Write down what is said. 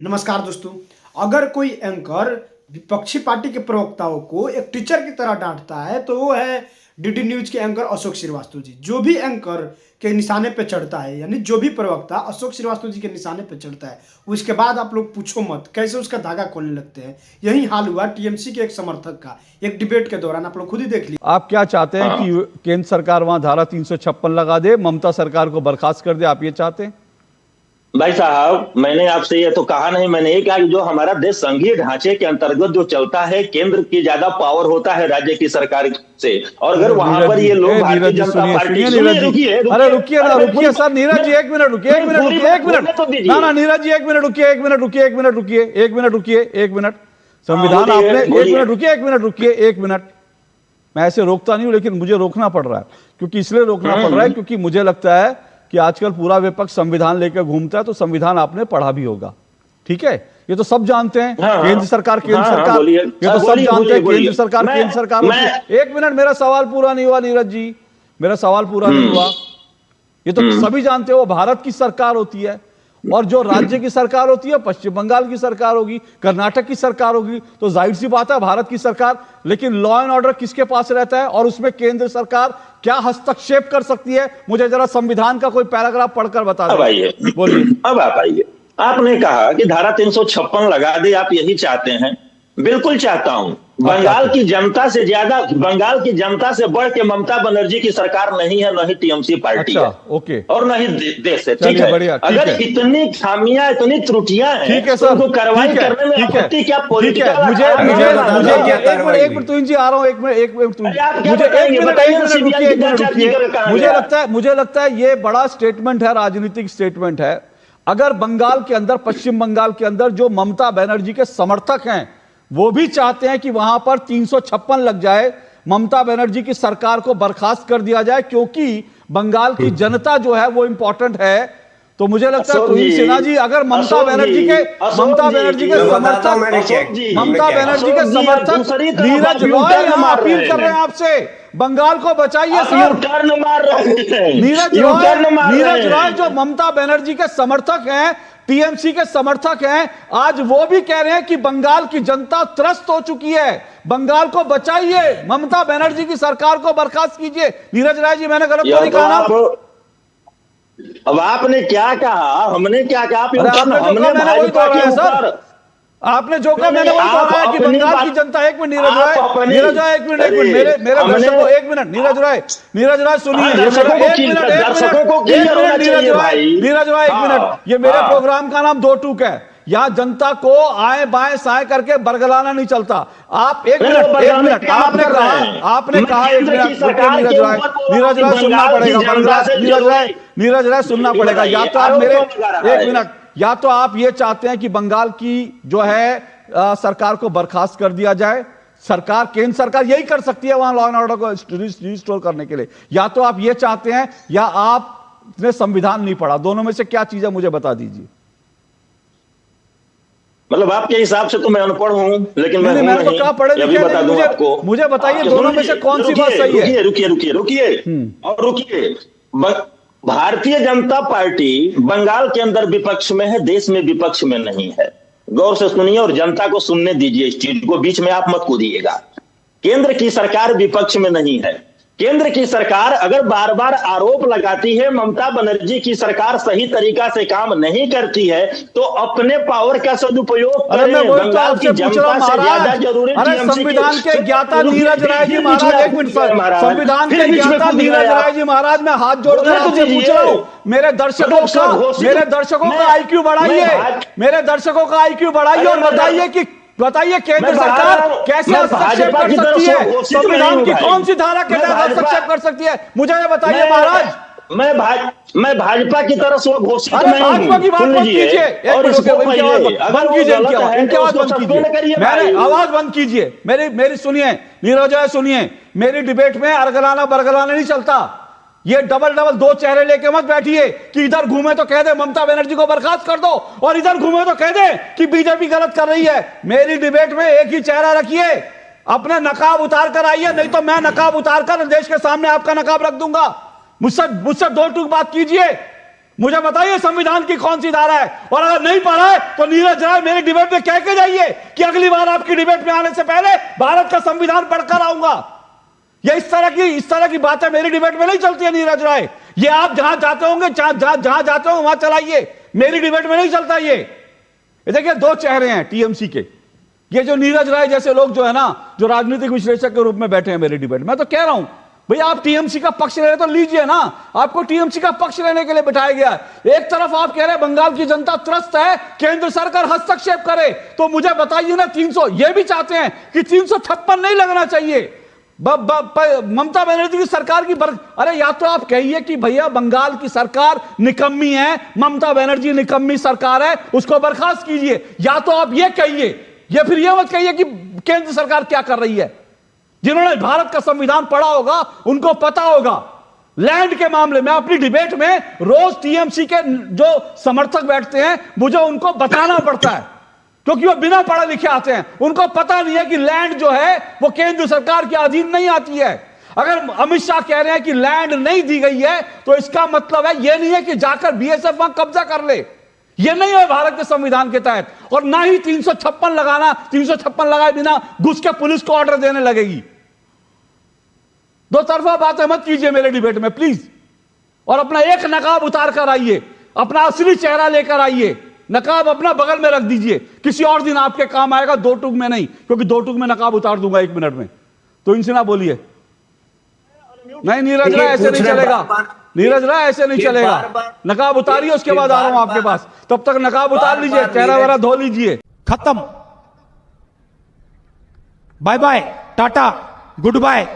नमस्कार दोस्तों। अगर कोई एंकर विपक्षी पार्टी के प्रवक्ताओं को एक टीचर की तरह डांटता है तो वो है डीडी न्यूज के एंकर अशोक श्रीवास्तव जी। जो भी एंकर के निशाने पे चढ़ता है, यानी जो भी प्रवक्ता अशोक श्रीवास्तव जी के निशाने पे चढ़ता है, उसके बाद आप लोग पूछो मत कैसे उसका धागा खोलने लगते हैं। यही हाल हुआ टीएमसी के एक समर्थक का एक डिबेट के दौरान। आप लोग खुद ही देख लीजिए। आप क्या चाहते हैं कि केंद्र सरकार वहां धारा 356 लगा दे, ममता सरकार को बर्खास्त कर दे? आप ये चाहते हैं? भाई साहब, मैंने आपसे ये तो कहा नहीं। मैंने ये कहा कि जो हमारा देश संघीय ढांचे के अंतर्गत जो चलता है, केंद्र की ज्यादा पावर होता है राज्य की सरकार से। और अगर वहां पर ये लोग भारतीय जनता पार्टी अरे रुकिए ना, रुकिए सर। नीरज जी एक मिनट रुकिए, एक मिनट ना नीरज जी एक मिनट रुकिए, एक मिनट। संविधान आपने एक मिनट रुकिए, एक मिनट। मैं ऐसे रोकता नहीं हूं, लेकिन मुझे रोकना पड़ रहा है। क्योंकि इसलिए रोकना पड़ रहा है क्योंकि मुझे लगता है कि आजकल पूरा विपक्ष संविधान लेकर घूमता है, तो संविधान आपने पढ़ा भी होगा। ठीक है, ये तो सब जानते हैं। केंद्र सरकार ये तो सब जानते हैं। केंद्र सरकार एक मिनट, मेरा सवाल पूरा नहीं हुआ नीरज जी, मेरा सवाल पूरा नहीं हुआ। ये तो सभी जानते हो, भारत की सरकार होती है और जो राज्य की सरकार होती है, पश्चिम बंगाल की सरकार होगी, कर्नाटक की सरकार होगी, तो जाहिर सी बात है भारत की सरकार। लेकिन लॉ एंड ऑर्डर किसके पास रहता है और उसमें केंद्र सरकार क्या हस्तक्षेप कर सकती है? मुझे जरा संविधान का कोई पैराग्राफ पढ़कर बता दीजिए। बोलिए। अब आप आइए। आपने कहा कि धारा 356 लगा दे, आप यही चाहते हैं। बिल्कुल चाहता हूं। बंगाल की जनता से ज्यादा, बंगाल की जनता से बढ़ के ममता बनर्जी की सरकार नहीं है, न ही टीएमसी पार्टी है। ओके। और न ही देश है। ठीक है, अगर इतनी खामियां, इतनी त्रुटियां हैं, ठीक है सर, तो कार्रवाई करने में आपत्ति क्या? पॉलिटिकल मुझे एक मिनट तुम जी आ रहा हूं, एक मिनट मुझे लगता है ये बड़ा स्टेटमेंट है, राजनीतिक स्टेटमेंट है। अगर बंगाल के अंदर, पश्चिम बंगाल के अंदर जो ममता बनर्जी के समर्थक हैं वो भी चाहते हैं कि वहां पर 356 लग जाए, ममता बनर्जी की सरकार को बर्खास्त कर दिया जाए, क्योंकि बंगाल की जनता जो है वो इंपॉर्टेंट है, तो मुझे लगता है तुहिन सिन्हा जी अगर ममता बनर्जी के समर्थक नीरज रॉय यहां अपील कर रहे हैं आपसे, बंगाल को बचाइए सर। नीरज रॉय जो ममता बनर्जी के समर्थक हैं, टीएमसी के समर्थक हैं, आज वो भी कह रहे हैं कि बंगाल की जनता त्रस्त हो चुकी है, बंगाल को बचाइए, ममता बनर्जी की सरकार को बर्खास्त कीजिए। नीरज राय जी, मैंने गलत तो नहीं कहा ना? अब आपने क्या कहा, हमने क्या कहा? आपने जो कहा मैंने वही दोहराया सर। आपने जो कहा मैंने वही दोहराया कि बंगाल की जनता। एक मिनट नीरज राय, एक मिनट मेरे दर्शकों, एक मिनट नीरज राय सुनिए, नीरज राय एक मिनट। ये मेरे प्रोग्राम का नाम दो टूक है। यहाँ जनता को आए बाएं साए करके बरगलाना नहीं चलता। आप एक मिनट आपने कहा एक मिनट नीरज राय सुनना पड़ेगा, नीरज राय सुनना पड़ेगा। या तो आप मेरे एक मिनट, या तो आप ये चाहते हैं कि बंगाल की जो है सरकार को बर्खास्त कर दिया जाए। सरकार, केंद्र सरकार यही कर सकती है वहां लॉ एंड ऑर्डर को रिस्टोर करने के लिए। या तो आप ये चाहते हैं, या आपने संविधान नहीं पढ़ा। दोनों में से क्या चीज है, मुझे बता दीजिए। मतलब आपके हिसाब से तो मैं अनपढ़ हूं, लेकिन मैंने तो कहा पढ़े लिखे, बता दूं आपको। मुझे बताइए दोनों में से कौन सी बात सही है? रुकिए। भारतीय जनता पार्टी बंगाल के अंदर विपक्ष में है, देश में विपक्ष में नहीं है। गौर से सुनिए और जनता को सुनने दीजिए, इस चीज को बीच में आप मत कूदिएगा। केंद्र की सरकार विपक्ष में नहीं है। केंद्र की सरकार अगर बार बार आरोप लगाती है ममता बनर्जी की सरकार सही तरीका से काम नहीं करती है, तो अपने पावर का सदुपयोग करें। बंगाल की जनता से ज्यादा जरूरी संविधान के ज्ञाता नीरज राय जी महाराज, एक मिनट संविधान के ज्ञाता नीरज राय जी महाराज, मैं हाथ जोड़कर आपसे पूछ रहा हूं, मेरे दर्शकों का आईक्यू बढ़ाइए, मेरे दर्शकों का आईक्यू बढ़ाइए और बताइए केंद्र सरकार कैसे हस्तक्षेप कर सकती है? संविधान की कौन सी धारा के तहत हस्तक्षेप कर सकती है? मुझे ये बताइए महाराज। मैं भाजपा की तरफ से घोषित भाजपा की बात बंद कीजिए, इनकी आवाज बंद कीजिए, मेरी आवाज बंद कीजिए, मेरी सुनिए नीरज राय, सुनिए। मेरी डिबेट में अरगलाना बरगलाना नहीं चलता। ये डबल दो चेहरे लेके मत बैठिए कि इधर घूमे तो कह दे ममता बनर्जी को बर्खास्त कर दो और इधर घूमे तो कह दे कि बीजेपी गलत कर रही है। मेरी डिबेट में एक ही चेहरा रखिए, अपने नकाब उतार कर आइए, नहीं तो मैं नकाब उतार कर देश के सामने आपका नकाब रख दूंगा। मुझसे दो टूक बात कीजिए, मुझे बताइए संविधान की कौन सी धारा है, और अगर नहीं पढ़ा है तो नीरज राय मेरी डिबेट में कह के जाइए कि अगली बार आपकी डिबेट में आने से पहले भारत का संविधान पढ़कर आऊंगा। ये इस तरह की बातें मेरी डिबेट में नहीं चलती है नीरज राय। ये आप जहां जाते होंगे, जहां जाते हो वहां चलाइए, मेरी डिबेट में नहीं चलता ये देखिए दो चेहरे हैं टीएमसी के, ये जो नीरज राय जैसे लोग जो है ना, जो राजनीतिक विश्लेषक के रूप में बैठे हैं मेरी डिबेट में। मैं तो कह रहा हूं भैया आप टीएमसी का पक्ष ले रहे तो लीजिए ना, आपको टीएमसी का पक्ष लेने के लिए बिठाया गया है। एक तरफ आप कह रहे हैं बंगाल की जनता त्रस्त है, केंद्र सरकार हस्तक्षेप करे, तो मुझे बताइए ना 300, ये भी चाहते हैं कि 356 नहीं लगना चाहिए। ममता बनर्जी की सरकार की अरे या तो आप कहिए कि भैया बंगाल की सरकार निकम्मी है, ममता बनर्जी निकम्मी सरकार है, उसको बर्खास्त कीजिए, या तो आप ये कहिए, या फिर ये मत कहिए कि केंद्र सरकार क्या कर रही है। जिन्होंने भारत का संविधान पढ़ा होगा उनको पता होगा लैंड के मामले में। अपनी डिबेट में रोज टीएमसी के जो समर्थक बैठते हैं मुझे उनको बताना पड़ता है, क्योंकि वो बिना पढ़े लिखे आते हैं, उनको पता नहीं है कि लैंड जो है वो केंद्र सरकार के अधीन नहीं आती है। अगर अमित शाह कह रहे हैं कि लैंड नहीं दी गई है तो इसका मतलब है ये नहीं है कि जाकर बीएसएफ वहां कब्जा कर ले, ये नहीं है भारत के संविधान के तहत। और ना ही 356 लगाना, 356 लगाए बिना घुस के पुलिस को ऑर्डर देने लगेगी। दो तरफा बातें मत कीजिए मेरे डिबेट में प्लीज, और अपना एक नकाब उतार कर आइए, अपना असली चेहरा लेकर आइए। नकाब अपना बगल में रख दीजिए, किसी और दिन आपके काम आएगा, दो टूक में नहीं, क्योंकि दो टूक में नकाब उतार दूंगा 1 मिनट में। तो इनसे ना बोलिए, नहीं नीरज राय ऐसे नहीं चलेगा, नीरज राय ऐसे नहीं चलेगा। नकाब उतारिए, उसके बाद आ रहा हूं आपके पास, तब तक नकाब उतार लीजिए, चेहरा वेरा धो लीजिए। खत्म, bye bye, tata, good bye.